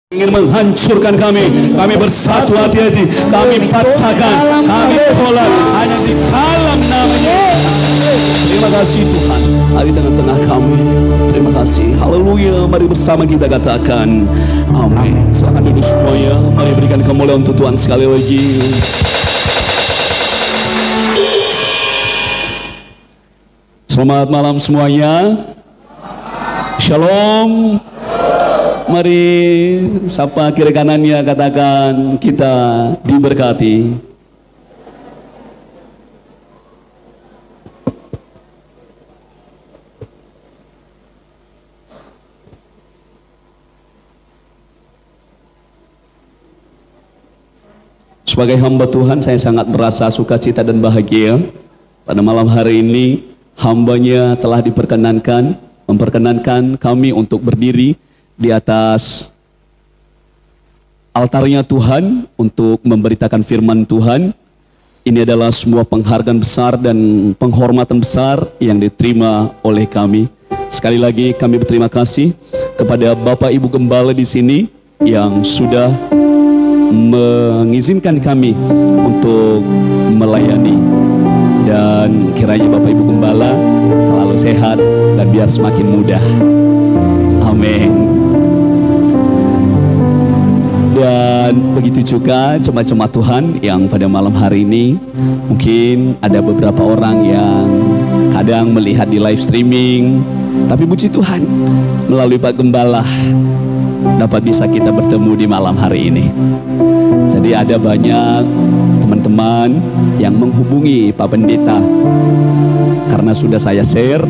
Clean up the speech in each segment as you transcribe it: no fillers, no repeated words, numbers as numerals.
ingin menghancurkan kami. Kami bersatu hati-hati, kami patahkan, kami tolak hanya di dalam nama-Nya. Terima kasih Tuhan, hari tengah-tengah kami. Terima kasih, haleluya. Mari bersama kita katakan amin. Silakan duduk semuanya. Mari berikan kemuliaan untuk Tuhan sekali lagi. Selamat malam semuanya. Shalom. Mari sapa kiri kanannya, katakan kita diberkati. Sebagai hamba Tuhan, saya sangat merasa sukacita dan bahagia pada malam hari ini. Hambanya telah memperkenankan kami untuk berdiri di atas altarnya Tuhan untuk memberitakan firman Tuhan. Ini adalah semua penghargaan besar dan penghormatan besar yang diterima oleh kami. Sekali lagi kami berterima kasih kepada Bapak Ibu Gembala di sini yang sudah mengizinkan kami untuk melayani. Dan kiranya Bapak Ibu Gembala selalu sehat dan biar semakin mudah. Amin. Dan begitu juga jemaat-jemaat Tuhan yang pada malam hari ini, mungkin ada beberapa orang yang kadang melihat di live streaming, tapi puji Tuhan melalui Pak Gembala dapat bisa kita bertemu di malam hari ini. Jadi ada banyak teman-teman yang menghubungi Pak Pendeta karena sudah saya share.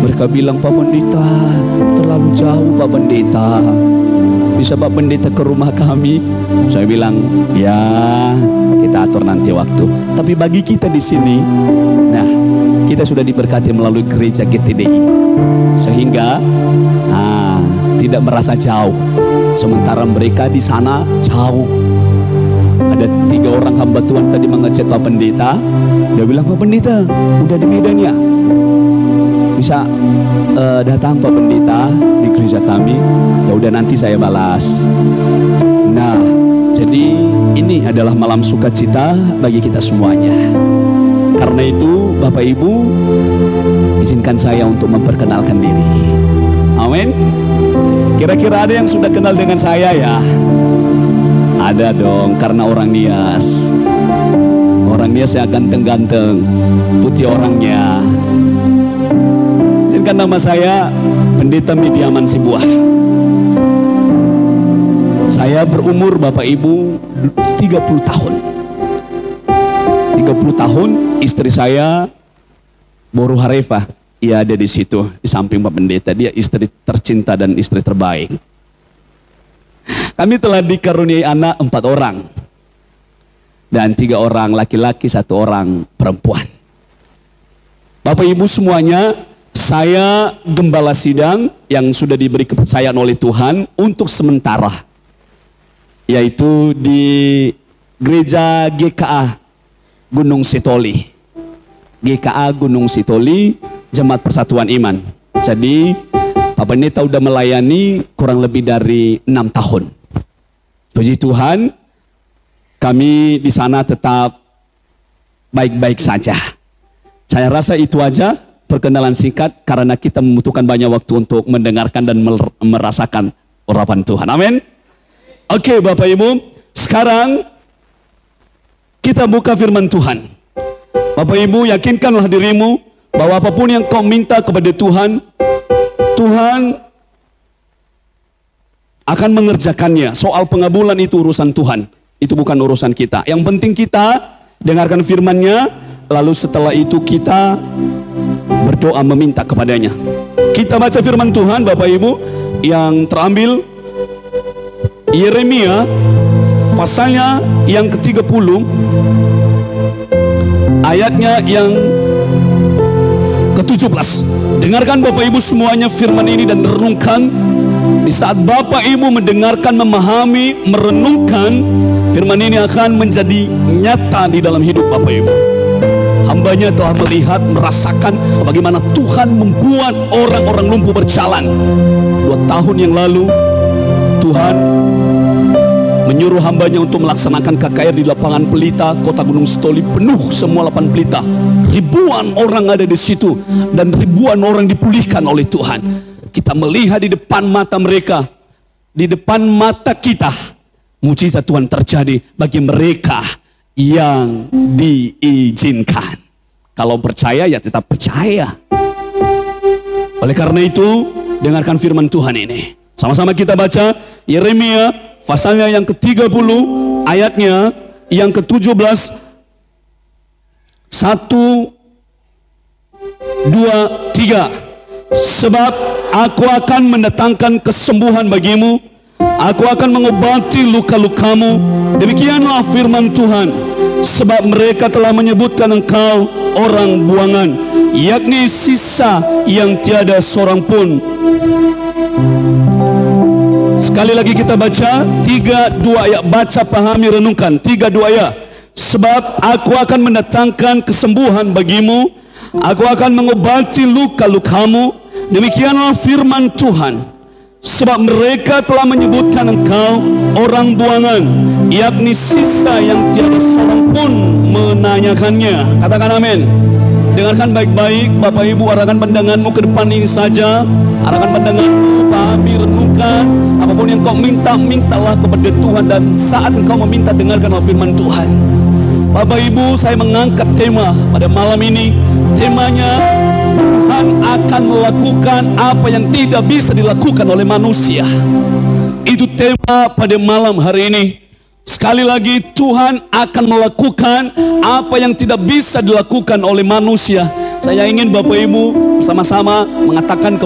Mereka bilang, Pak Pendeta terlalu jauh, Pak Pendeta, bisa Pak Pendeta ke rumah kami? Saya bilang, ya kita atur nanti waktu. Tapi bagi kita di sini, nah kita sudah diberkati melalui gereja GTDI, sehingga tidak merasa jauh. Sementara mereka di sana jauh. Ada 3 orang hamba Tuhan tadi mengechat Pak Pendeta. Dia bilang, Pak Pendeta udah di Medan ya? Bisa datang Pak Pendeta di gereja kami? Ya udah, nanti saya balas. Nah, jadi ini adalah malam sukacita bagi kita semuanya. Karena itu Bapak Ibu, izinkan saya untuk memperkenalkan diri. Amin. Kira-kira ada yang sudah kenal dengan saya ya? Ada dong, karena orang Nias. Orang Nias yang ganteng-ganteng, putih orangnya. Izinkan nama saya Pendeta Midiaman Sibuah. Saya berumur Bapak Ibu 30 tahun. 30 tahun, istri saya Boru Harefah. Ia ada di situ, di samping Pak Pendeta. Dia istri tercinta dan istri terbaik. Kami telah dikaruniai anak 4 orang. Dan 3 orang laki-laki, 1 orang perempuan. Bapak Ibu semuanya, saya gembala sidang yang sudah diberi kepercayaan oleh Tuhan untuk sementara. Yaitu di Gereja GKA Gunung Sitoli. GKA Gunung Sitoli, Jemaat Persatuan Iman. Jadi Pak Pendeta udah melayani kurang lebih dari 6 tahun. Puji Tuhan, kami di sana tetap baik-baik saja. Saya rasa itu aja perkenalan singkat, karena kita membutuhkan banyak waktu untuk mendengarkan dan merasakan urapan Tuhan. Amin. Oke Bapak Ibu, sekarang kita buka firman Tuhan. Bapak Ibu, yakinkanlah dirimu bahwa apapun yang kau minta kepada Tuhan, Tuhan akan mengerjakannya. Soal pengabulan itu urusan Tuhan, itu bukan urusan kita. Yang penting kita dengarkan firman-Nya, lalu setelah itu kita berdoa meminta kepadanya. Kita baca firman Tuhan Bapak Ibu yang terambil Yeremia pasalnya yang ke-30, ayatnya yang ke-17. Dengarkan Bapak Ibu semuanya firman ini dan renungkan. Di saat Bapak Ibu mendengarkan, memahami, merenungkan, firman ini akan menjadi nyata di dalam hidup Bapak Ibu. Hambanya telah melihat, merasakan bagaimana Tuhan membuat orang-orang lumpuh berjalan. 2 tahun yang lalu Tuhan menyuruh hambanya untuk melaksanakan KKR di lapangan Pelita, kota Gunung Sitoli, penuh semua lapangan Pelita. Ribuan orang ada di situ dan ribuan orang dipulihkan oleh Tuhan. Kita melihat di depan mata mereka, di depan mata kita, mujizat Tuhan terjadi bagi mereka yang diizinkan. Kalau percaya ya tetap percaya. Oleh karena itu, dengarkan firman Tuhan ini. Sama-sama kita baca Yeremia pasalnya yang ke-30, ayatnya yang ke-17. 1, 2, 3. Sebab aku akan mendatangkan kesembuhan bagimu, aku akan mengobati luka-lukamu. Demikianlah firman Tuhan. Sebab mereka telah menyebutkan engkau orang buangan, yakni sisa yang tiada seorang pun. Sekali lagi kita baca 3-2 ayat. Baca, pahami, renungkan 3-2 ayat. Sebab aku akan mendatangkan kesembuhan bagimu, aku akan mengobati luka-lukamu. Demikianlah firman Tuhan. Sebab mereka telah menyebutkan engkau orang buangan, yakni sisa yang tiada seorang pun menanyakannya. Katakan amin. Dengarkan baik-baik Bapak Ibu, arahkan pandanganmu ke depan ini saja. Arahkan pandanganmu, pahami, renungkan. Apapun yang kau minta, mintalah kepada Tuhan. Dan saat engkau meminta, dengarkanlah firman Tuhan. Bapak Ibu, saya mengangkat tema pada malam ini. Temanya, Tuhan akan melakukan apa yang tidak bisa dilakukan oleh manusia. Itu tema pada malam hari ini. Sekali lagi, Tuhan akan melakukan apa yang tidak bisa dilakukan oleh manusia. Saya ingin Bapak Ibu bersama-sama mengatakan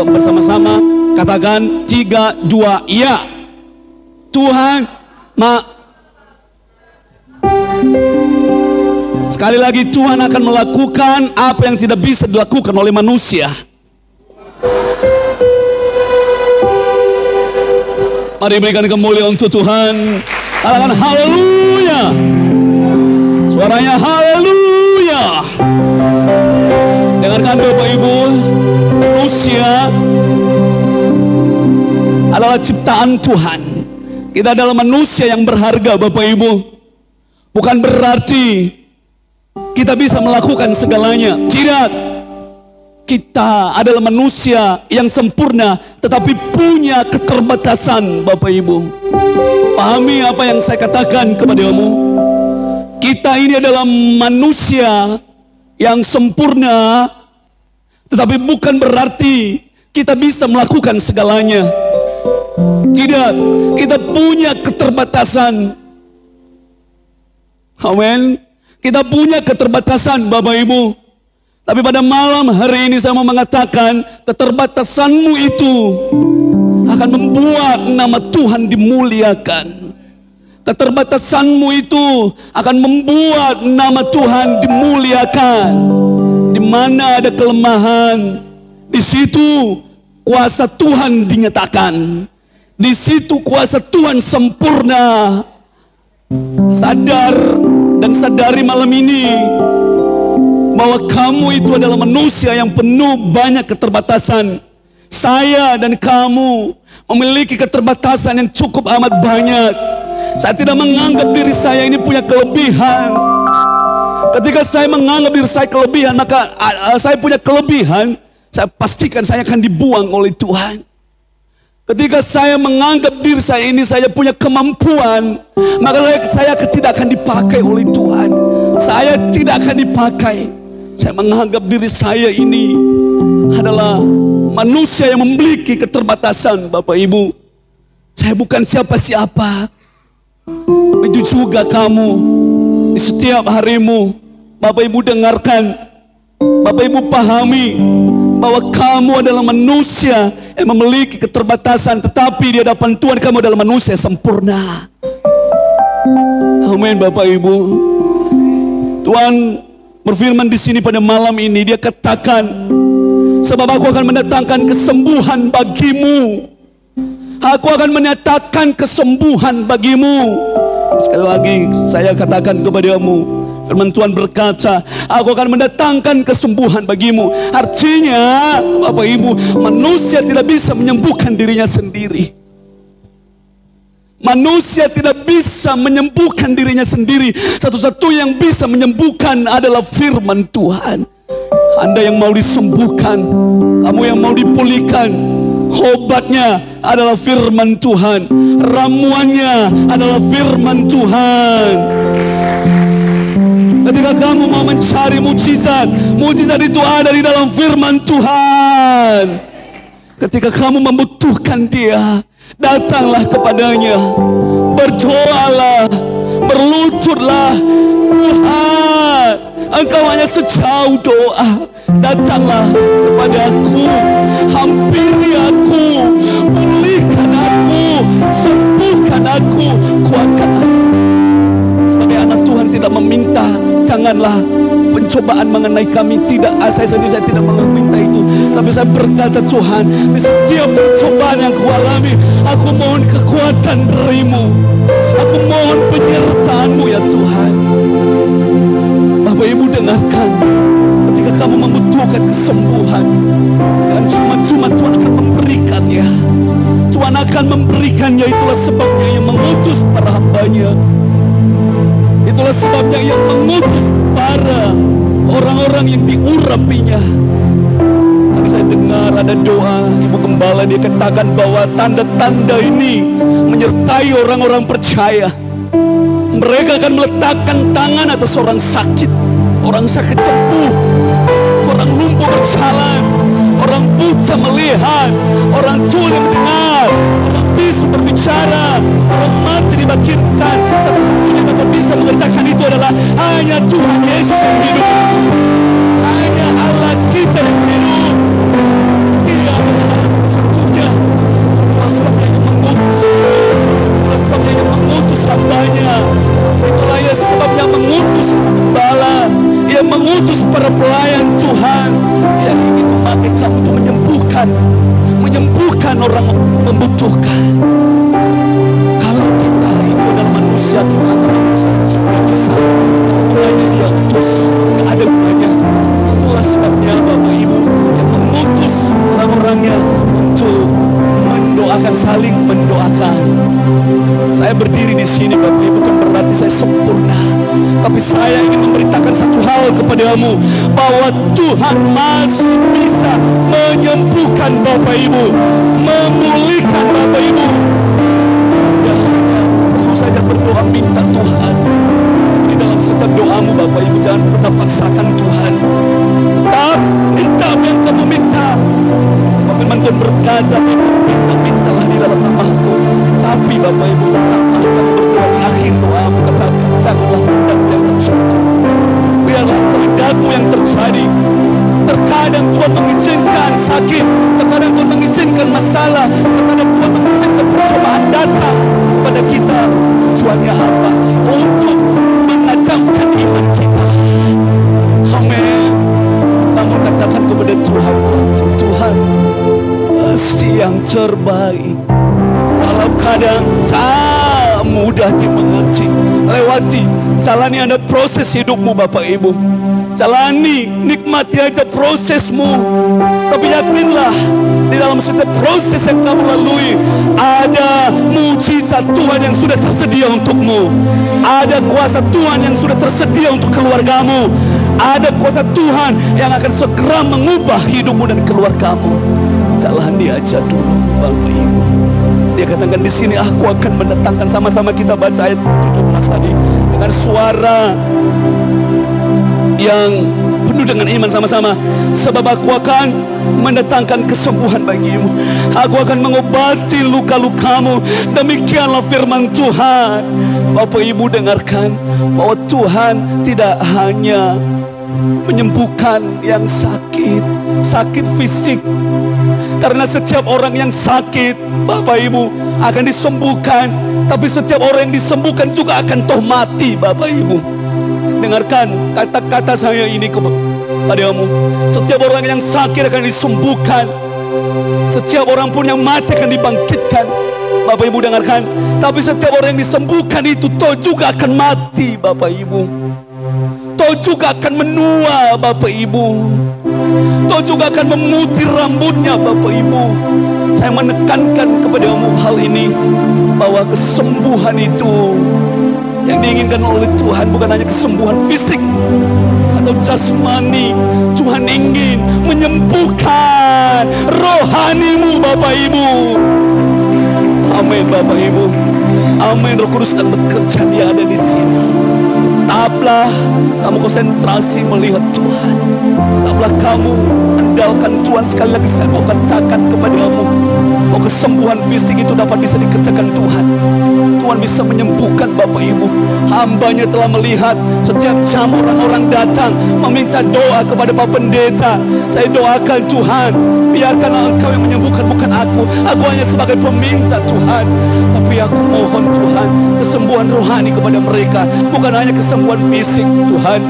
bersama-sama, katakan 3-2 ya. Tuhan Sekali lagi, Tuhan akan melakukan apa yang tidak bisa dilakukan oleh manusia. Mari berikan kemuliaan untuk Tuhan. Katakan haleluya. Suaranya haleluya. Dengarkan Bapak Ibu, manusia adalah ciptaan Tuhan. Kita adalah manusia yang berharga Bapak Ibu. Bukan berarti kita bisa melakukan segalanya. Tidak. Kita adalah manusia yang sempurna, tetapi punya keterbatasan Bapak Ibu. Pahami apa yang saya katakan kepadamu. Kita ini adalah manusia yang sempurna, tetapi bukan berarti kita bisa melakukan segalanya. Tidak. Kita punya keterbatasan. Amin. Kita punya keterbatasan Bapak Ibu. Tapi pada malam hari ini saya mau mengatakan, keterbatasanmu itu akan membuat nama Tuhan dimuliakan. Keterbatasanmu itu akan membuat nama Tuhan dimuliakan. Di mana ada kelemahan, di situ kuasa Tuhan dinyatakan. Di situ kuasa Tuhan sempurna. Sadar dan sadari malam ini bahwa kamu itu adalah manusia yang penuh banyak keterbatasan. Saya dan kamu memiliki keterbatasan yang cukup amat banyak. Saya tidak menganggap diri saya ini punya kelebihan. Ketika saya menganggap diri saya kelebihan, maka saya punya kelebihan, saya pastikan saya akan dibuang oleh Tuhan. Ketika saya menganggap diri saya ini saya punya kemampuan, maka saya tidak akan dipakai oleh Tuhan. Saya tidak akan dipakai. Saya menganggap diri saya ini adalah manusia yang memiliki keterbatasan Bapak Ibu. Saya bukan siapa-siapa. Itu juga kamu. Di setiap harimu, Bapak Ibu dengarkan, Bapak Ibu pahami bahwa kamu adalah manusia yang memiliki keterbatasan, tetapi di hadapan Tuhan kamu adalah manusia sempurna. Amin Bapak Ibu. Tuhan berfirman di sini pada malam ini, Dia katakan, sebab aku akan mendatangkan kesembuhan bagimu. Aku akan menyatakan kesembuhan bagimu. Sekali lagi saya katakan kepadamu, firman Tuhan berkata, aku akan mendatangkan kesembuhan bagimu. Artinya Bapak Ibu, manusia tidak bisa menyembuhkan dirinya sendiri. Manusia tidak bisa menyembuhkan dirinya sendiri. Satu-satunya yang bisa menyembuhkan adalah firman Tuhan. Anda yang mau disembuhkan, kamu yang mau dipulihkan, obatnya adalah firman Tuhan. Ramuannya adalah firman Tuhan. Ketika kamu mau mencari mujizat, mujizat itu ada di dalam firman Tuhan. Ketika kamu membutuhkan Dia, datanglah kepadanya, berdoalah, berlututlah. Tuhan, Engkau hanya sejauh doa. Datanglah kepada aku, hampiri aku, pulihkan aku, sembuhkan aku, kuatkan aku. Sebagai anak Tuhan tidak meminta, janganlah pencobaan mengenai kami. Tidak, saya sendiri saya tidak meminta itu. Tapi saya berkata, Tuhan, di setiap pencobaan yang kualami, aku mohon kekuatan dari-Mu. Aku mohon penyertaan-Mu ya Tuhan. Bapak Ibu dengarkan, ketika kamu membutuhkan kesembuhan, dan cuma Tuhan akan memberikannya. Tuhan akan memberikannya. Itulah sebabnya yang mengutus para hambanya. Itulah sebabnya yang mengutus para orang-orang yang diurapinya. Tapi saya dengar ada doa Ibu Gembala, dia katakan bahwa tanda-tanda ini menyertai orang-orang percaya. Mereka akan meletakkan tangan atas orang sakit, orang sakit sembuh, orang lumpuh berjalan, orang buta melihat, orang tuli mendengar, orang bisu berbicara, orang mati dibangkitkan. Satu-satunya yang bisa mengerjakan itu adalah hanya Tuhan Yesus yang hidup, hanya Allah kita yang hidup. Tidak ada Allah satu-satunya. Itulah sebabnya yang mengutus, itulah sebabnya yang mengutus hambanya. Itulah yang sebabnya mengutus gembala, yang mengutus para pelayan Tuhan yang ingin memakai kamu untuk menyembuhkan orang membutuhkan. Kalau kita itu adalah manusia, kita adalah manusia yang sudah bisa, gunanya dia utus, tidak ada gunanya. Itulah sebabnya Bapak Ibu yang mengutus orang-orangnya untuk mendoakan, saling mendoakan. Saya berdiri di sini Bapak Ibu bukan berarti saya sempurna, tapi saya ingin memberitakan satu hal kepadamu, bahwa Tuhan masih bisa menyembuhkan Bapak Ibu, memulihkan Bapak Ibu. Dan perlu saja berdoa minta Tuhan. Di dalam setiap doamu Bapak Ibu jangan pernah paksakan Tuhan, tetap minta apa yang kamu minta. Sebab firman Tuhan berkata, mintalah di dalam nama-Ku. Tapi Bapak Ibu tetaplah kamu berdoa di akhir doamu, katakan janganlah kehendak-Mu yang terjadi, biarlah kehendak-Mu yang terjadi. Terkadang Tuhan mengizinkan sakit, terkadang Tuhan mengizinkan masalah, terkadang Tuhan mengizinkan percobaan datang kepada kita. Tujuannya apa? Untuk menajamkan iman kita. Amin. Namun katakan kepada Tuhan, Tuhan pasti yang terbaik. Walau kadang tak mudah dimengerti, lewati, jalani ada proses hidupmu Bapak Ibu. Jalani, nikmati aja prosesmu. Tapi yakinlah, di dalam setiap proses yang kamu lalui, ada mujizat Tuhan yang sudah tersedia untukmu. Ada kuasa Tuhan yang sudah tersedia untuk keluargamu. Ada kuasa Tuhan yang akan segera mengubah hidupmu dan keluargamu. Jalani aja dulu Bapak Ibu. Dia katakan di sini, aku akan mendatangkan, sama-sama kita baca ayat 17 tadi dengan suara yang penuh dengan iman sama-sama. Sebab aku akan mendatangkan kesembuhan bagimu, aku akan mengobati luka-lukamu. Demikianlah firman Tuhan. Bapak Ibu dengarkan bahwa Tuhan tidak hanya menyembuhkan yang sakit, sakit fisik. Karena setiap orang yang sakit Bapak Ibu akan disembuhkan, tapi setiap orang yang disembuhkan juga akan toh mati Bapak Ibu. Dengarkan kata-kata saya ini kepadamu. Setiap orang yang sakit akan disembuhkan, setiap orang pun yang mati akan dibangkitkan. Bapak Ibu dengarkan, tapi setiap orang yang disembuhkan itu toh juga akan mati Bapak Ibu. Toh juga akan menua Bapak Ibu. Toh juga akan memutih rambutnya Bapak Ibu. Saya menekankan kepadamu hal ini, bahwa kesembuhan itu yang diinginkan oleh Tuhan bukan hanya kesembuhan fisik atau jasmani. Tuhan ingin menyembuhkan rohanimu, Bapak Ibu. Amin, Bapak Ibu. Amin. Roh Kudus sedang bekerja, Dia ada di sini. Tetaplah kamu konsentrasi melihat Tuhan. Tetaplah kamu andalkan Tuhan. Sekali lagi saya mau katakan kepadamu, bahwa kesembuhan fisik itu dapat bisa dikerjakan Tuhan. Tuhan bisa menyembuhkan, Bapak Ibu. Hambanya telah melihat setiap jam orang-orang datang meminta doa kepada Pak Pendeta. Saya doakan, Tuhan, biarkanlah Engkau yang menyembuhkan, bukan aku. Aku hanya sebagai peminta, Tuhan. Tapi aku mohon, Tuhan, kesembuhan rohani kepada mereka, bukan hanya kesembuhan fisik, Tuhan.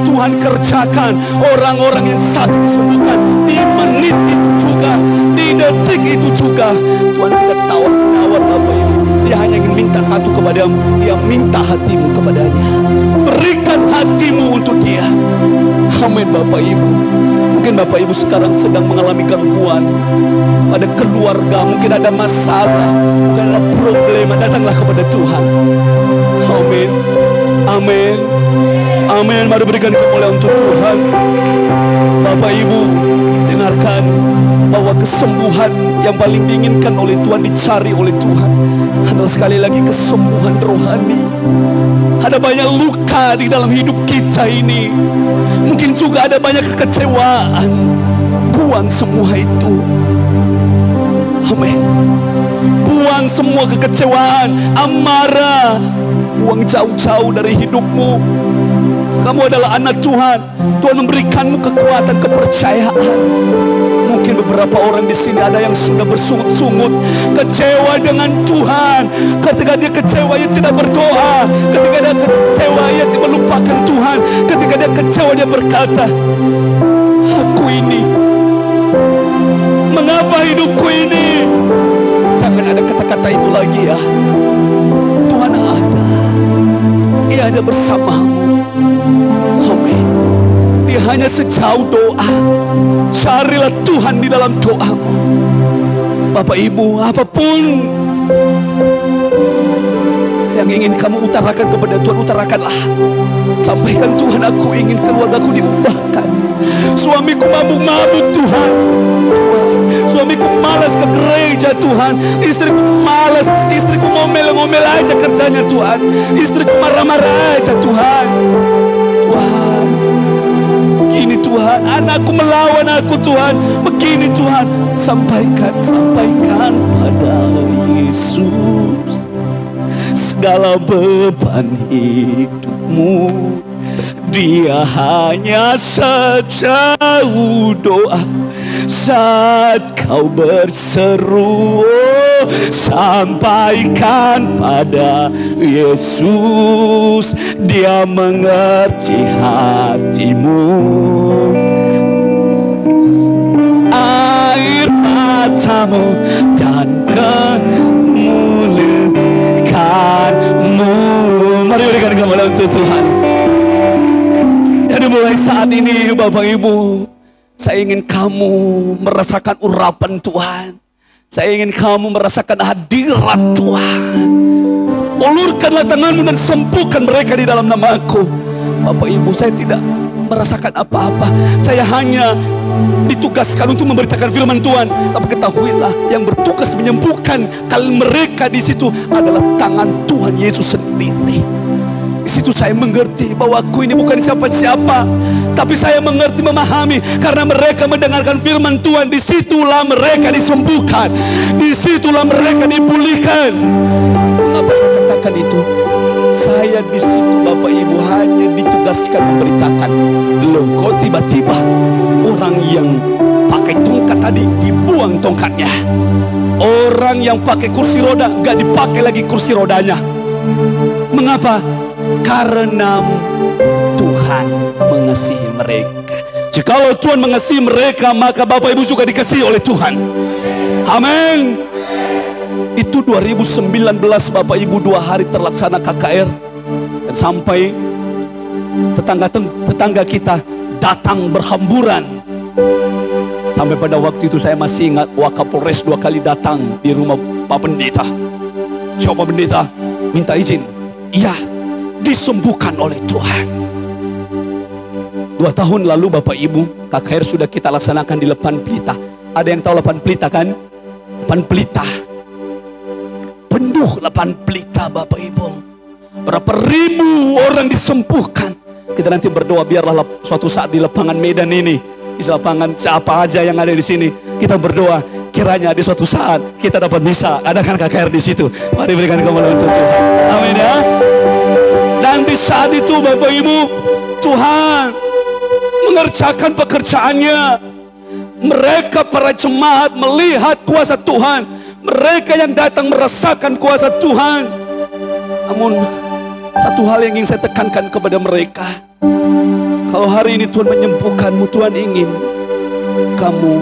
Tuhan kerjakan orang-orang yang sakit disembuhkan di menit itu juga, di detik itu juga. Tuhan tidak tawar-tawar, Bapak Ibu. Dia hanya ingin minta satu kepadamu. Dia minta hatimu kepadanya. Berikan hatimu untuk Dia. Amin, Bapak Ibu. Mungkin Bapak Ibu sekarang sedang mengalami gangguan pada keluarga, mungkin ada masalah, mungkin ada problema. Datanglah kepada Tuhan. Amin. Amin. Amin. Mari berikan kemuliaan untuk Tuhan. Bapak Ibu, dengarkan bahwa kesembuhan yang paling diinginkan oleh Tuhan, dicari oleh Tuhan, adalah sekali lagi kesembuhan rohani. Ada banyak luka di dalam hidup kita ini. Mungkin juga ada banyak kekecewaan. Buang semua itu. Amin. Buang semua kekecewaan, amarah. Buang jauh-jauh dari hidupmu. Kamu adalah anak Tuhan. Tuhan memberikanmu kekuatan, kepercayaan. Mungkin beberapa orang di sini ada yang sudah bersungut-sungut, kecewa dengan Tuhan. Ketika dia kecewa, dia tidak berdoa. Ketika dia kecewa, dia melupakan Tuhan. Ketika dia kecewa, dia berkata, aku ini, mengapa hidupku ini? Jangan ada kata-kata itu lagi ya. Tuhan ada. Dia ada bersamamu. Amin. Dia hanya sejauh doa. Carilah Tuhan di dalam doamu. Bapak Ibu, apapun yang ingin kamu utarakan kepada Tuhan, utarakanlah. Sampaikan, Tuhan, aku ingin keluargaku diubahkan. Suamiku mabuk-mabuk, Tuhan. Suamiku malas ke gereja, Tuhan. Istriku malas, istriku ngomel-ngomel aja kerjanya, Tuhan. Istriku marah-marah aja, Tuhan. Tuhan, begini Tuhan, anakku melawan aku, Tuhan. Begini Tuhan, sampaikan pada Yesus segala beban hidupmu. Dia hanya sejauh doa saat kau berseru. Sampaikan pada Yesus, Dia mengerti hatimu. Air matamu dan kemuliaan-Mu. Mari berikan kemuliaan untuk Tuhan. Jadi mulai saat ini, Bapak Ibu, saya ingin kamu merasakan urapan Tuhan. Saya ingin kamu merasakan hadirat Tuhan. Ulurkanlah tanganmu dan sembuhkan mereka di dalam nama-Ku. Bapak Ibu, saya tidak merasakan apa-apa. Saya hanya ditugaskan untuk memberitakan firman Tuhan. Tapi ketahuilah, yang bertugas menyembuhkan mereka di situ adalah tangan Tuhan Yesus sendiri. Di situ saya mengerti bahwa aku ini bukan siapa-siapa, tapi saya mengerti, memahami, karena mereka mendengarkan firman Tuhan. Disitulah mereka disembuhkan, disitulah mereka dipulihkan. Mengapa saya katakan itu? Saya di situ, Bapak Ibu, hanya ditugaskan memberitakan. Loh, kok tiba-tiba orang yang pakai tongkat tadi dibuang tongkatnya? Orang yang pakai kursi roda gak dipakai lagi kursi rodanya. Mengapa? Karena Tuhan mengasihi mereka. Jikalau Tuhan mengasihi mereka, maka Bapak Ibu juga dikasihi oleh Tuhan. Amin. Itu 2019, Bapak Ibu, 2 hari terlaksana KKR. Dan sampai tetangga kita datang berhamburan. Sampai pada waktu itu saya masih ingat Wakapolres 2 kali datang di rumah Pak Pendeta. Siapa pendeta? Minta izin. Iya, disembuhkan oleh Tuhan. 2 tahun lalu Bapak Ibu, KKR sudah kita laksanakan di Lepan Pelita. Ada yang tahu Lepan Pelita kan? Lepan Pelita. Penuh Lepan Pelita Bapak Ibu. Berapa ribu orang disembuhkan. Kita nanti berdoa biarlah suatu saat di lapangan Medan ini, di lapangan siapa aja yang ada di sini, kita berdoa kiranya di suatu saat kita dapat bisa adakan KKR di situ. Mari berikan kemuliaan untuk Tuhan. Amin ya. Dan di saat itu Bapak Ibu, Tuhan mengerjakan pekerjaannya. Mereka para jemaat melihat kuasa Tuhan. Mereka yang datang merasakan kuasa Tuhan. Namun satu hal yang ingin saya tekankan kepada mereka, kalau hari ini Tuhan menyembuhkanmu, Tuhan ingin kamu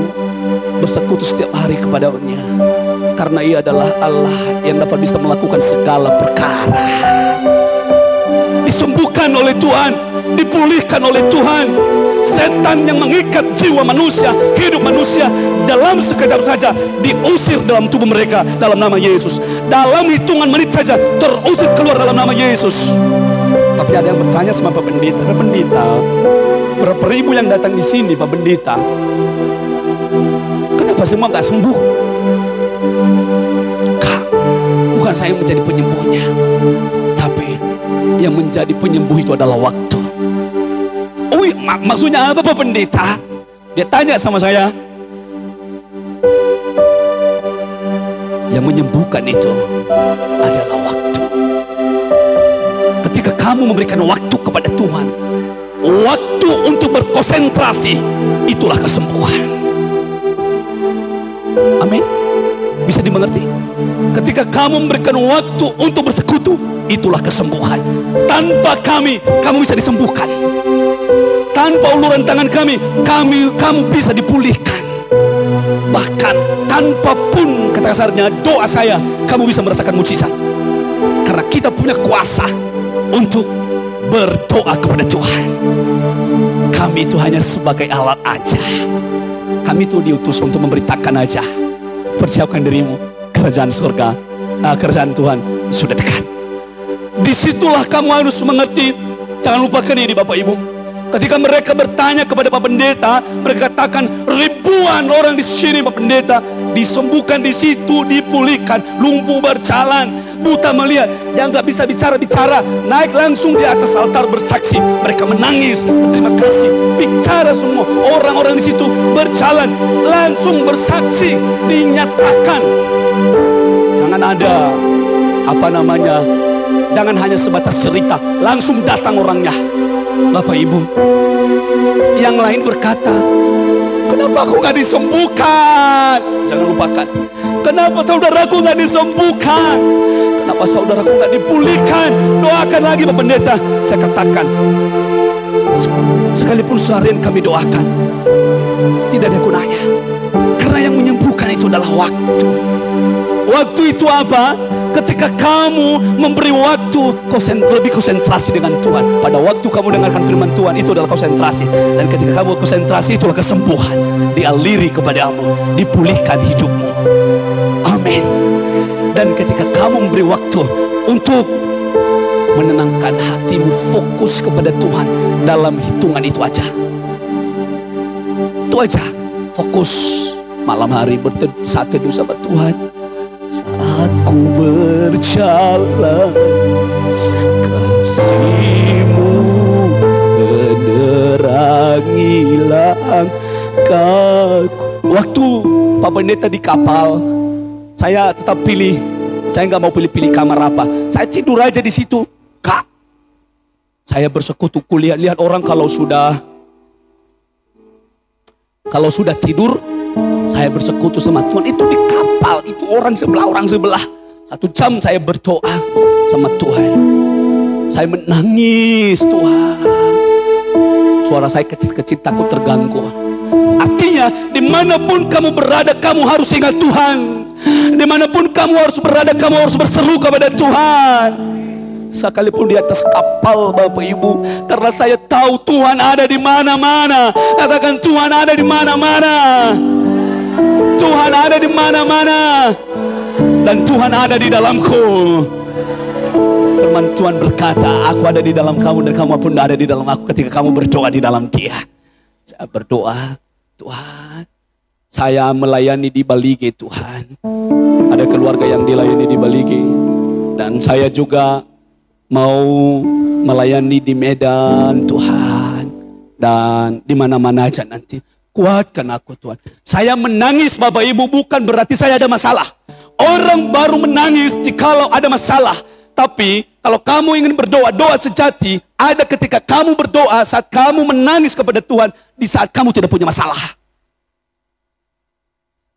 bersekutu setiap hari kepada-Nya, karena Ia adalah Allah yang dapat bisa melakukan segala perkara. Disembuhkan oleh Tuhan, dipulihkan oleh Tuhan. Setan yang mengikat jiwa manusia, hidup manusia, dalam sekejap saja diusir dalam tubuh mereka dalam nama Yesus. Dalam hitungan menit saja terusir keluar dalam nama Yesus. Tapi ada yang bertanya sama Pak Pendeta, Pak Pendeta, berapa ribu yang datang di sini Pak Pendeta, kenapa semua nggak sembuh? Kak, bukan saya yang menjadi penyembuhnya, tapi yang menjadi penyembuh itu adalah waktu. Oh, maksudnya apa Pak Pendeta? Dia tanya sama saya. Yang menyembuhkan itu adalah waktu. Ketika kamu memberikan waktu kepada Tuhan, waktu untuk berkonsentrasi, itulah kesembuhan. Amin. Bisa dimengerti? Ketika kamu memberikan waktu untuk bersekutu, itulah kesembuhan. Tanpa kami, kamu bisa disembuhkan. Tanpa uluran tangan kami, kamu bisa dipulihkan. Bahkan tanpa pun kata kasarnya doa saya, kamu bisa merasakan mujizat. Karena kita punya kuasa untuk berdoa kepada Tuhan. Kami itu hanya sebagai alat aja. Kami itu diutus untuk memberitakan aja. Persiapkan dirimu, kerajaan surga, kerajaan Tuhan sudah dekat. Disitulah kamu harus mengerti. Jangan lupakan ini Bapak Ibu. Ketika mereka bertanya kepada Pak Pendeta, mereka katakan ribuan orang di sini Pak Pendeta disembuhkan di situ, dipulihkan, lumpuh berjalan, buta melihat, yang nggak bisa bicara naik langsung di atas altar bersaksi. Mereka menangis, berterima kasih, bicara semua. Orang-orang di situ berjalan langsung bersaksi, dinyatakan. Jangan ada jangan hanya sebatas cerita, langsung datang orangnya. Bapak Ibu, yang lain berkata, kenapa aku nggak disembuhkan? Jangan lupakan, kenapa saudaraku nggak disembuhkan? Kenapa saudaraku nggak dipulihkan? Doakan lagi Pak Pendeta. Saya katakan, sekalipun seharian kami doakan, tidak ada gunanya. Karena yang menyembuhkan itu adalah waktu. Waktu itu apa? Ketika kamu memberi waktu, lebih konsentrasi dengan Tuhan. Pada waktu kamu dengarkan firman Tuhan, itu adalah konsentrasi. Dan ketika kamu konsentrasi, itulah kesembuhan. Dialiri kepadamu, dipulihkan hidupmu. Amin. Dan ketika kamu memberi waktu untuk menenangkan hatimu, fokus kepada Tuhan dalam hitungan itu aja. Itu aja. Fokus malam hari saat teduh sama Tuhan. Saat ku berjalan, kasih-Mu menerangi langkahku. Waktu Pak Pendeta di kapal, saya tetap pilih. Saya nggak mau pilih-pilih kamar apa. Saya tidur aja di situ, Kak. Saya bersekutu, lihat orang kalau sudah tidur, saya bersekutu sama Tuhan. Itu di kapal, itu orang sebelah. 1 jam saya berdoa sama Tuhan. Saya menangis, Tuhan. Suara saya kecil-kecil, takut terganggu. Artinya dimanapun kamu berada, kamu harus ingat Tuhan. Dimanapun kamu harus berada, kamu harus berseru kepada Tuhan. sekalipun di atas kapal Bapak Ibu, karena saya tahu Tuhan ada di mana-mana. Katakan, Tuhan ada di mana-mana. Tuhan ada di mana-mana, dan Tuhan ada di dalamku. Firman Tuhan berkata, aku ada di dalam kamu dan kamu pun ada di dalam aku ketika kamu berdoa di dalam Dia. Saya berdoa, Tuhan, saya melayani di Balige Tuhan. Ada keluarga yang dilayani di Balige, dan saya juga mau melayani di Medan Tuhan, dan di mana-mana aja nanti. Kuatkan aku Tuhan. Saya menangis Bapak Ibu bukan berarti saya ada masalah. Orang baru menangis jikalau ada masalah. Tapi kalau kamu ingin berdoa, doa sejati ada ketika kamu berdoa saat kamu menangis kepada Tuhan di saat kamu tidak punya masalah.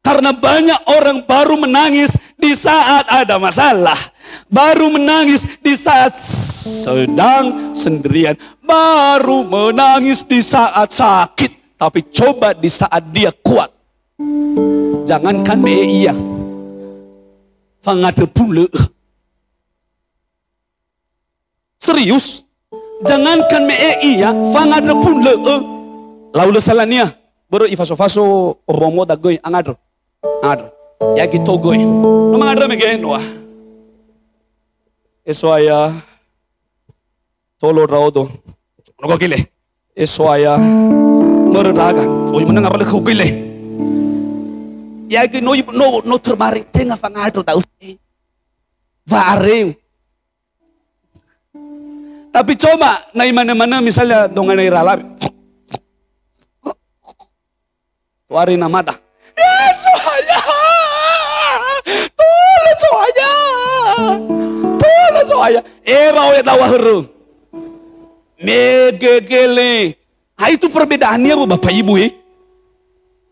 Karena banyak orang baru menangis di saat ada masalah. Baru menangis di saat sedang sendirian. Baru menangis di saat sakit. Tapi coba di saat dia kuat. Jangankan me iya. Fangade pule. Serius. Jangankan me iya. Fangade pule. Lalu salania. Baru ifaso-faso romo da goy angadro. Angadro. Ya gitu goy. No mangadro me gen. Wah. Eso aya. Tolo raudo. No gile. Eso aya. Merdaga, oi menang apa kau gile? Ya que no termaring tengah fangadro tahu. Vareu. Tapi coba na mana-mana misalnya dongan air alam. Tuari na mata. Soaya. Tole soaya. Era ya tawa heru. Megegele. Itu perbedaannya Bapak Ibu ya.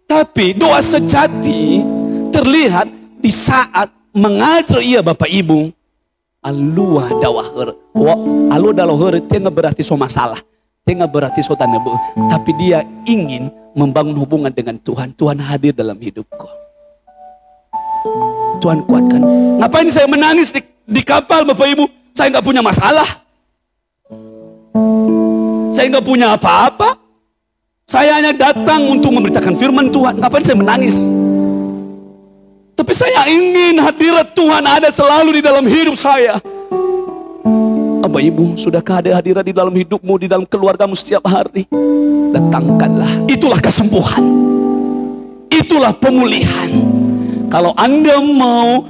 Tapi doa sejati terlihat di saat mengajar ia Bapak Ibu. Alua dawahur. Alu dawahur tengah berarti so masalah. Tengah berarti so tanebu. Tapi dia ingin membangun hubungan dengan Tuhan. Tuhan hadir dalam hidupku. Tuhan kuatkan. Ngapain saya menangis di kapal Bapak Ibu? Saya nggak punya masalah. Saya nggak punya apa-apa. Saya hanya datang untuk memberitakan firman Tuhan. Ngapain saya menangis? Tapi saya ingin hadirat Tuhan ada selalu di dalam hidup saya. Bapak Ibu, sudahkah ada hadirat di dalam hidupmu, di dalam keluargamu setiap hari? Datangkanlah. Itulah kesembuhan. Itulah pemulihan. Kalau Anda mau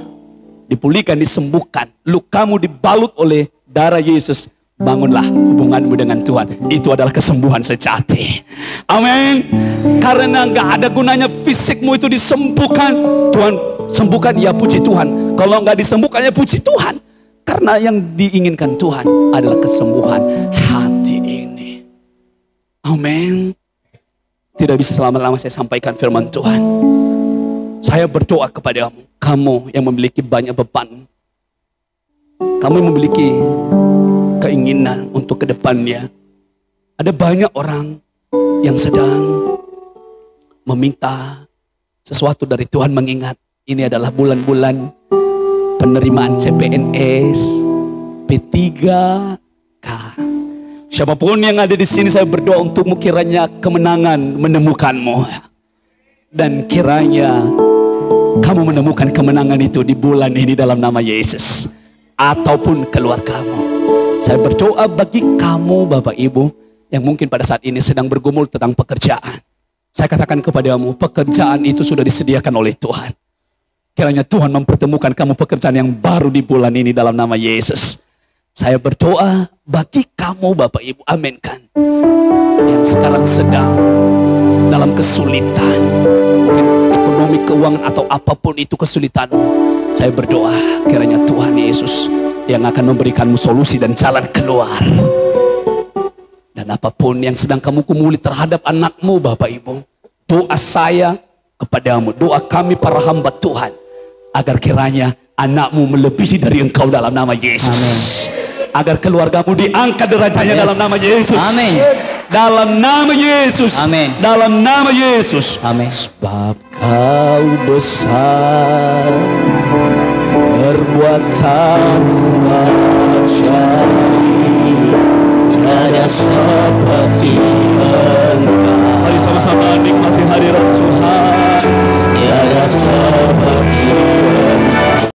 dipulihkan, disembuhkan, lukamu dibalut oleh darah Yesus, bangunlah hubunganmu dengan Tuhan. Itu adalah kesembuhan sejati. Amin. Karena nggak ada gunanya fisikmu itu disembuhkan. Tuhan sembuhkan, ya puji Tuhan. Kalau nggak disembuhkan, ya puji Tuhan. Karena yang diinginkan Tuhan adalah kesembuhan hati ini. Amin. Tidak bisa selama-lama saya sampaikan firman Tuhan. Saya berdoa kepadamu, kamu yang memiliki banyak beban, kamu yang memiliki keinginan untuk kedepannya. Ada banyak orang yang sedang meminta sesuatu dari Tuhan, mengingat ini adalah bulan-bulan penerimaan CPNS, P3K. Siapapun yang ada di sini, saya berdoa untukmu, kiranya kemenangan menemukanmu. Dan kiranya kamu menemukan kemenangan itu di bulan ini dalam nama Yesus. Ataupun keluargamu. Saya berdoa bagi kamu Bapak Ibu yang mungkin pada saat ini sedang bergumul tentang pekerjaan. Saya katakan kepadamu, pekerjaan itu sudah disediakan oleh Tuhan. Kiranya Tuhan mempertemukan kamu pekerjaan yang baru di bulan ini dalam nama Yesus. Saya berdoa bagi kamu Bapak Ibu, aminkan, yang sekarang sedang dalam kesulitan, mungkin ekonomi, keuangan, atau apapun itu kesulitanmu. Saya berdoa kiranya Tuhan Yesus yang akan memberikanmu solusi dan jalan keluar. Dan apapun yang sedang kamu gumuli terhadap anakmu Bapak Ibu, doa saya kepadamu, doa kami para hamba Tuhan, agar kiranya anakmu melebihi dari engkau dalam nama Yesus. Amin. Agar keluargamu diangkat derajatnya dalam nama Yesus. Amin. Dalam nama Yesus. Amin. Dalam nama Yesus. Amin. Sebab kau besar, perbuatanmu cari, tiada seperti Engkau. Mari sama-sama nikmati hadirat Tuhan. Tiada seperti